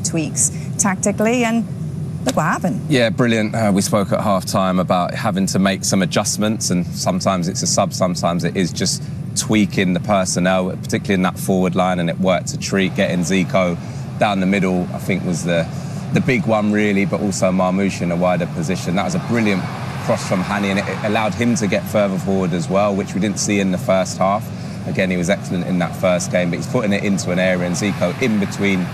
tweaks tactically, and look what happened. Yeah, brilliant. We spoke at half-time about having to make some adjustments, and sometimes it's a sub, sometimes it is just tweaking the personnel, particularly in that forward line, and it worked a treat. Getting Zico down the middle, I think, was the big one, really, but also Marmoush in a wider position. That was a brilliant cross from Hani, and it allowed him to get further forward as well, which we didn't see in the first half. Again, he was excellent in that first game, but he's putting it into an area, and Zico in between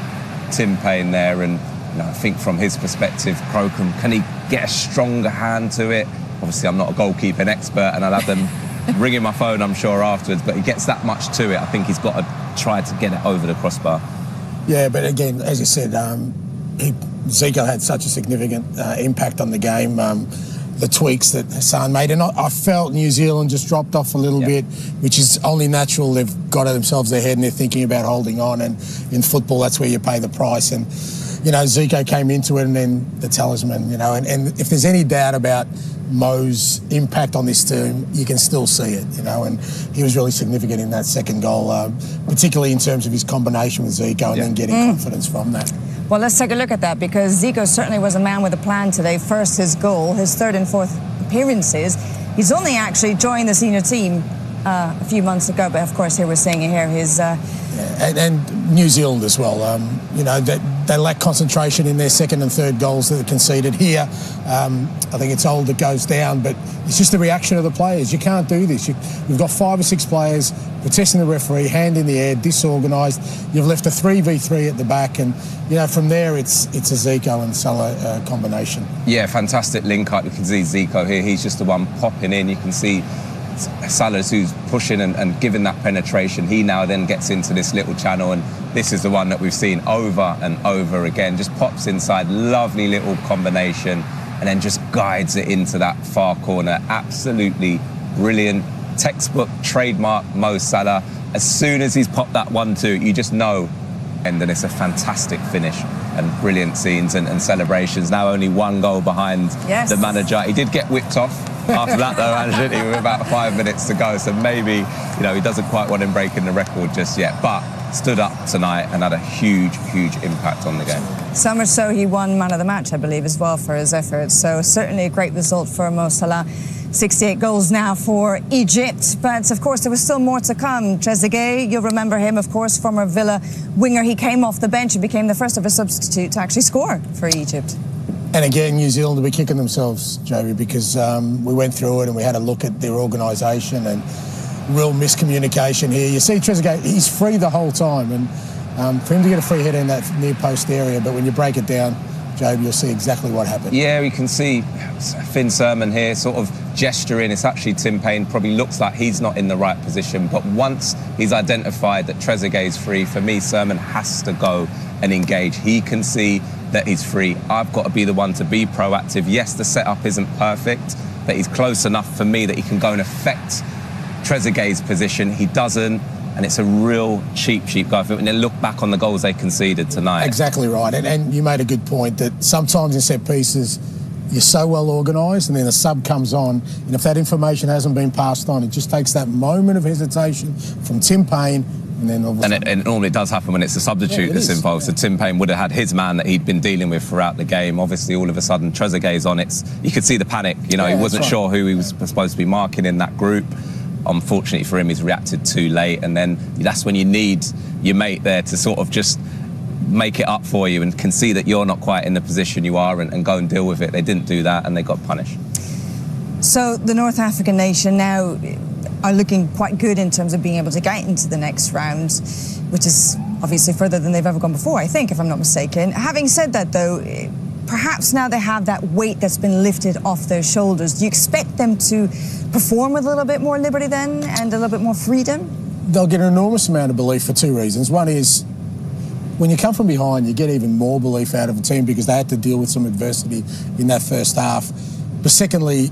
Tim Payne there, and I think from his perspective, Crocombe, can he get a stronger hand to it? Obviously, I'm not a goalkeeping expert, and I'll have them ringing my phone, I'm sure, afterwards, but he gets that much to it. I think he's got to try to get it over the crossbar. Yeah, but again, as you said, Zico had such a significant impact on the game. The tweaks that Hassan made, and I felt New Zealand just dropped off a little bit, which is only natural. They've got themselves their head and they're thinking about holding on, and in football that's where you pay the price. And Zico came into it, and then the talisman, and if there's any doubt about Mo's impact on this team, you can still see it, and he was really significant in that second goal, particularly in terms of his combination with Zico and then getting confidence from that. Well, let's take a look at that, because Zico certainly was a man with a plan today. First, his goal, his third and fourth appearances. He's only actually joined the senior team a few months ago, but of course here we're seeing it here. His and New Zealand as well. They lack concentration in their second and third goals that are conceded here. I think it's old that goes down, but it's just the reaction of the players. You can't do this. You've got 5 or 6 players protesting the referee, hand in the air, disorganised. You've left a 3v3 at the back, and from there it's a Zico and Salah combination. Yeah, fantastic link up. You can see Zico here. He's just the one popping in. You can see Salah's who's pushing and giving that penetration. He now then gets into this little channel, and this is the one that we've seen over and over again. Just pops inside, lovely little combination, and then just guides it into that far corner. Absolutely brilliant. Textbook, trademark Mo Salah. As soon as he's popped that 1-2, you just know, and then it's a fantastic finish and brilliant scenes and celebrations. Now only 1 goal behind the manager. He did get whipped off after that, though, Angie, with about 5 minutes to go. So maybe, he doesn't quite want him breaking the record just yet. But stood up tonight and had a huge, huge impact on the game. So much so he won man of the match, I believe, as well for his efforts. So certainly a great result for Mo Salah. 68 goals now for Egypt, but of course there was still more to come. Trezeguet, you'll remember him, of course, former Villa winger. He came off the bench and became the first of a substitute to actually score for Egypt. And again, New Zealand will be kicking themselves, Joey, because we went through it and we had a look at their organisation and real miscommunication here. You see Trezeguet, he's free the whole time, and for him to get a free header in that near post area, but when you break it down, Joe, you'll see exactly what happened. Yeah, we can see Finn Surman here sort of gesturing. It's actually Tim Payne, probably looks like he's not in the right position, but once he's identified that Trezeguet is free, for me, Surman has to go and engage. He can see that he's free. I've got to be the one to be proactive. Yes, the setup isn't perfect, but he's close enough for me that he can go and affect Trezeguet's position. He doesn't, and it's a real cheap goal. And then look back on the goals they conceded tonight. Exactly right, and you made a good point that sometimes in set pieces you're so well organised, and then a sub comes on, and if that information hasn't been passed on, it just takes that moment of hesitation from Tim Payne. And then it normally does happen when it's a substitute that's involved. So Tim Payne would have had his man that he'd been dealing with throughout the game. Obviously, all of a sudden, Trezeguet's on. You could see the panic. He wasn't sure who he was supposed to be marking in that group. Unfortunately for him, he's reacted too late, and then that's when you need your mate there to sort of just make it up for you and can see that you're not quite in the position you are and go and deal with it. They didn't do that, and they got punished. So the North African nation now are looking quite good in terms of being able to get into the next round, which is obviously further than they've ever gone before, I think, if I'm not mistaken. Having said that, though, perhaps now they have that weight that's been lifted off their shoulders. Do you expect them to perform with a little bit more liberty then and a little bit more freedom? They'll get an enormous amount of belief for 2 reasons. One is, when you come from behind, you get even more belief out of a team because they had to deal with some adversity in that first half. But secondly,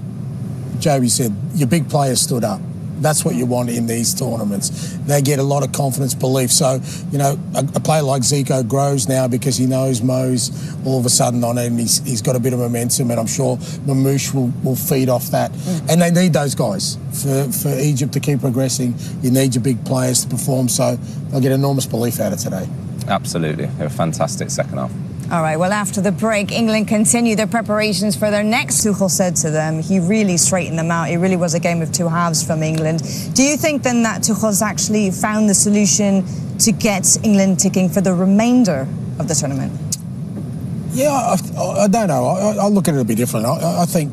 Joby said, your big players stood up. That's what you want in these tournaments. They get a lot of confidence, belief. So, a player like Zico grows now because he knows Mo's all of a sudden on it, and he's got a bit of momentum, and I'm sure Marmoush will feed off that. And they need those guys. For Egypt to keep progressing, you need your big players to perform, so they'll get enormous belief out of today. Absolutely. They were a fantastic second half. All right, well, after the break, England continue their preparations for their next. Tuchel said to them, he really straightened them out. It really was a game of two halves from England. Do you think then that Tuchel's actually found the solution to get England ticking for the remainder of the tournament? Yeah, I don't know. I look at it a bit different. I think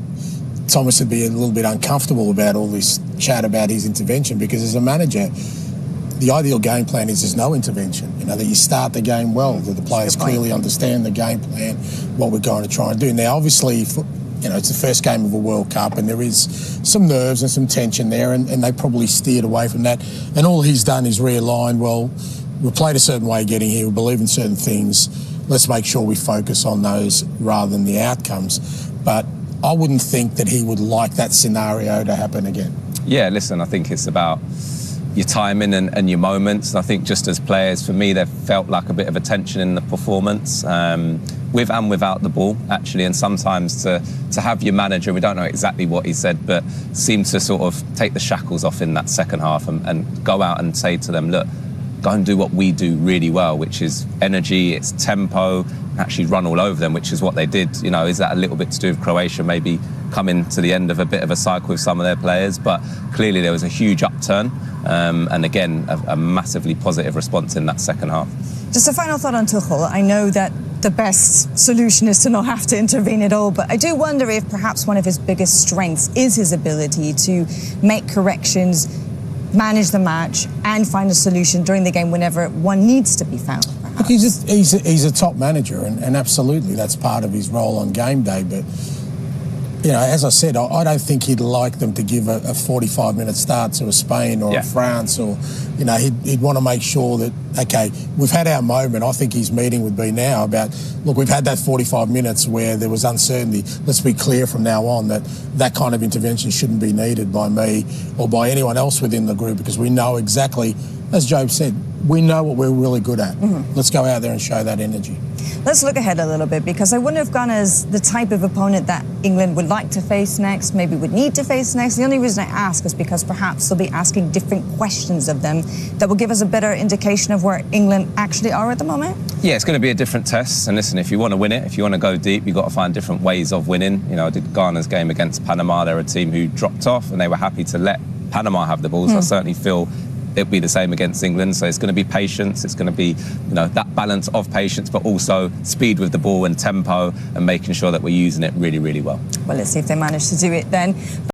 Thomas would be a little bit uncomfortable about all this chat about his intervention, because as a manager, the ideal game plan is there's no intervention. You know, that you start the game well, that the players clearly understand the game plan, what we're going to try and do. Now, obviously, you know, it's the first game of a World Cup and there is some nerves and some tension there, and they probably steered away from that. And all he's done is realign, well, we played a certain way getting here, we believe in certain things, let's make sure we focus on those rather than the outcomes. But I wouldn't think that he would like that scenario to happen again. Yeah, listen, I think it's about your timing and your moments. And I think just as players, for me, there felt like a bit of a tension in the performance, with and without the ball, actually. And sometimes to have your manager, we don't know exactly what he said, but seemed to sort of take the shackles off in that second half and go out and say to them, look, go and do what we do really well, which is energy, it's tempo, actually run all over them, which is what they did. You know, is that a little bit to do with Croatia maybe coming to the end of a bit of a cycle with some of their players? But clearly there was a huge upturn, and again, a massively positive response in that second half. Just a final thought on Tuchel. I know that the best solution is to not have to intervene at all, but I do wonder if perhaps one of his biggest strengths is his ability to make corrections, manage the match and find a solution during the game whenever one needs to be found. Look, he's a top manager, and absolutely that's part of his role on game day. But, you know, as I said, I don't think he'd like them to give a 45-minute start to a Spain or a France, or, you know, he'd want to make sure that, okay, we've had our moment. I think his meeting would be now about, look, we've had that 45 minutes where there was uncertainty. Let's be clear from now on that that kind of intervention shouldn't be needed by me or by anyone else within the group, because we know exactly, as Job said, we know what we're really good at. Let's go out there and show that energy. Let's look ahead a little bit, because I wonder if Ghana's the type of opponent that England would like to face next, maybe would need to face next. The only reason I ask is because perhaps they'll be asking different questions of them that will give us a better indication of where England actually are at the moment. Yeah, it's going to be a different test. And listen, if you want to win it, if you want to go deep, you've got to find different ways of winning. You know, I did Ghana's game against Panama. They're a team who dropped off and they were happy to let Panama have the ball. So I certainly feel it'll be the same against England. So it's going to be patience. It's going to be, you know, that balance of patience, but also speed with the ball and tempo and making sure that we're using it really, really well. Well, let's see if they manage to do it then.